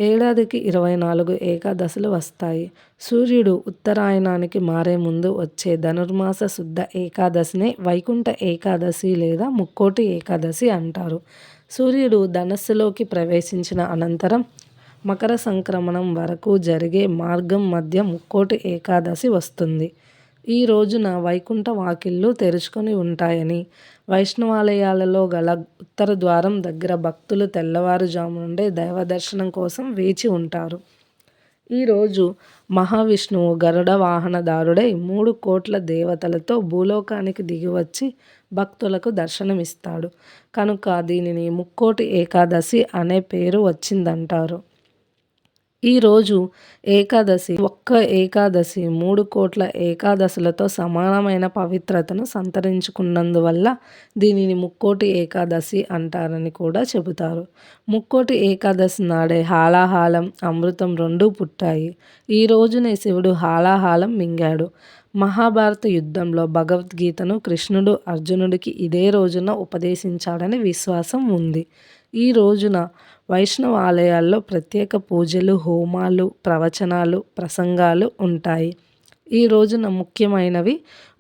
ఏడాదికి 24 ఏకాదశులు వస్తాయి. సూర్యుడు ఉత్తరాయణానికి మారే ముందు వచ్చే ధనుర్మాస శుద్ధ ఏకాదశినే వైకుంఠ ఏకాదశి లేదా ముక్కోటి ఏకాదశి అంటారు. సూర్యుడు ధనస్సులోకి ప్రవేశించిన అనంతరం మకర సంక్రమణం వరకు జరిగే మార్గం మధ్య ముక్కోటి ఏకాదశి వస్తుంది. ఈ రోజున వైకుంఠ వాకిళ్లు తెరుచుకొని ఉంటాయని, వైష్ణవాలయాలలో గల ఉత్తర ద్వారం దగ్గర భక్తులు తెల్లవారుజాము నుండే దైవదర్శనం కోసం వేచి ఉంటారు. ఈరోజు మహావిష్ణువు గరుడ వాహనదారుడై 3 కోట్ల దేవతలతో భూలోకానికి దిగివచ్చి భక్తులకు దర్శనమిస్తాడు. కనుక దీనిని ముక్కోటి ఏకాదశి అనే పేరు వచ్చిందంటారు. ఈరోజు ఏకాదశి ఒక్క ఏకాదశి 3 కోట్ల ఏకాదశులతో సమానమైన పవిత్రతను సంతరించుకున్నందువల్ల దీనిని ముక్కోటి ఏకాదశి అంటారని కూడా చెబుతారు. ముక్కోటి ఏకాదశి నాడే హాలాహలం, అమృతం రెండూ పుట్టాయి. ఈ రోజునే శివుడు హాలాహలం మింగాడు. మహాభారత యుద్ధంలో భగవద్గీతను కృష్ణుడు అర్జునుడికి ఇదే రోజున ఉపదేశించాడని విశ్వాసం ఉంది. ఈ రోజున వైష్ణవ ఆలయాల్లో ప్రత్యేక పూజలు, హోమాలు, ప్రవచనాలు, ప్రసంగాలు ఉంటాయి. ఈ రోజున ముఖ్యమైనవి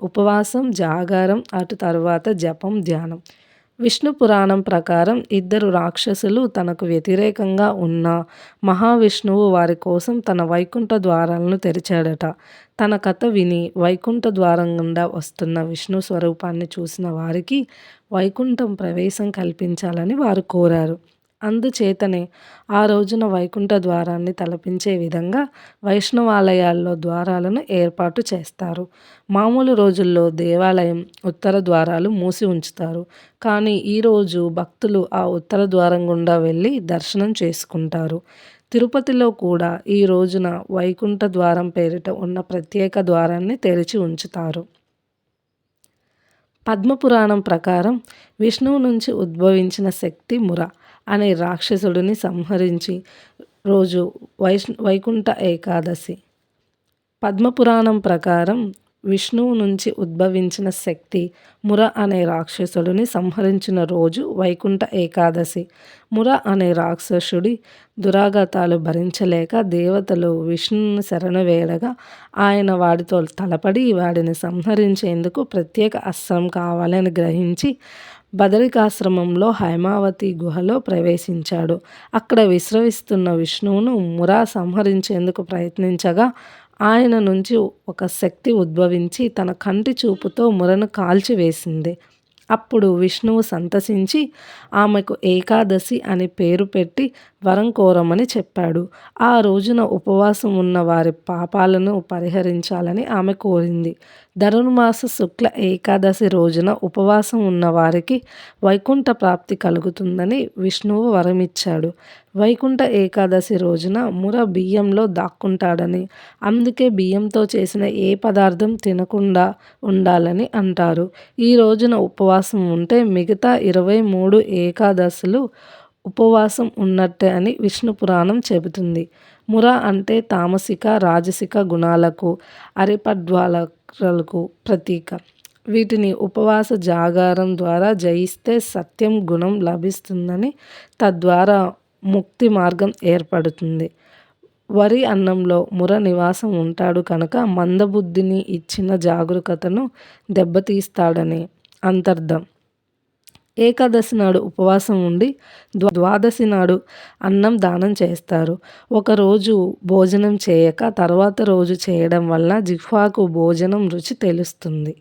ఉపవాసం, జాగారం, అటు తరువాత జపం, ధ్యానం. విష్ణు పురాణం ప్రకారం 2 రాక్షసులు తనకు వ్యతిరేకంగా ఉన్న మహావిష్ణువు వారి కోసం తన వైకుంఠ ద్వారాలను తెరిచాడట. తన కథ విని వైకుంఠ ద్వారం గుండా వస్తున్న విష్ణు స్వరూపాన్ని చూసిన వారికి వైకుంఠం ప్రవేశం కల్పించాలని వారు కోరారు. అందుచేతనే ఆ రోజున వైకుంఠ ద్వారాన్ని తలపించే విధంగా వైష్ణవాలయాల్లో ద్వారాలను ఏర్పాటు చేస్తారు. మామూలు రోజుల్లో దేవాలయం ఉత్తర ద్వారాలు మూసి ఉంచుతారు. కానీ ఈరోజు భక్తులు ఆ ఉత్తర ద్వారం గుండా వెళ్ళి దర్శనం చేసుకుంటారు. తిరుపతిలో కూడా ఈ రోజున వైకుంఠ ద్వారం పేరిట ఉన్న ప్రత్యేక ద్వారాన్ని తెరిచి ఉంచుతారు. పద్మపురాణం ప్రకారం విష్ణువు నుంచి ఉద్భవించిన శక్తి ముర అనే రాక్షసుడిని సంహరించి రోజు వైకుంఠ ఏకాదశి. పద్మపురాణం ప్రకారం విష్ణువు నుంచి ఉద్భవించిన శక్తి ముర అనే రాక్షసుడిని సంహరించిన రోజు వైకుంఠ ఏకాదశి. ముర అనే రాక్షసుడి దురాగతాలు భరించలేక దేవతలు విష్ణువుని శరణు వేడగా ఆయన వాడితో తలపడి వాడిని సంహరించేందుకు ప్రత్యేక అస్త్రం కావాలని గ్రహించి బదరికాశ్రమంలో హైమావతి గుహలో ప్రవేశించాడు. అక్కడ విశ్రమిస్తున్న విష్ణువును ముర సంహరించేందుకు ప్రయత్నించగా ఆయన నుంచి ఒక శక్తి ఉద్భవించి తన కంటి చూపుతో మురను కాల్చివేసింది. అప్పుడు విష్ణువు సంతసించి ఆమెకు ఏకాదశి అని పేరు పెట్టి వరం కోరమని చెప్పాడు. ఆ రోజున ఉపవాసం ఉన్న వారి పాపాలను పరిహరించాలని ఆమె కోరింది. ధనుర్మాస శుక్ల ఏకాదశి రోజున ఉపవాసం ఉన్న వారికి వైకుంఠ ప్రాప్తి కలుగుతుందని విష్ణువు వరమిచ్చాడు. వైకుంఠ ఏకాదశి రోజున ముర బియ్యంలో దాక్కుంటాడని, అందుకే బియ్యంతో చేసిన ఏ పదార్థం తినకుండా ఉండాలని అంటారు. ఈ రోజున ఉపవాసం ఉంటే మిగతా 23 ఏకాదశులు ఉపవాసం ఉన్నట్టే అని విష్ణు పురాణం చెబుతుంది. ముర అంటే తామసిక, రాజసిక గుణాలకు, అరిపడ్వాలకు ప్రతీక. వీటిని ఉపవాస జాగారం ద్వారా జయిస్తే సత్యం గుణం లభిస్తుందని, తద్వారా ముక్తి మార్గం ఏర్పడుతుంది. వరి అన్నంలో ముర నివాసం ఉంటాడు కనుక మందబుద్ధిని ఇచ్చిన జాగరూకతను దెబ్బతీస్తాడని అంతర్థం. ఏకాదశి నాడు ఉపవాసం ఉండి ద్వాదశి నాడు అన్నం దానం చేస్తారు. ఒకరోజు భోజనం చేయక తర్వాత రోజు చేయడం వల్ల జిహ్వాకు భోజనం రుచి తెలుస్తుంది.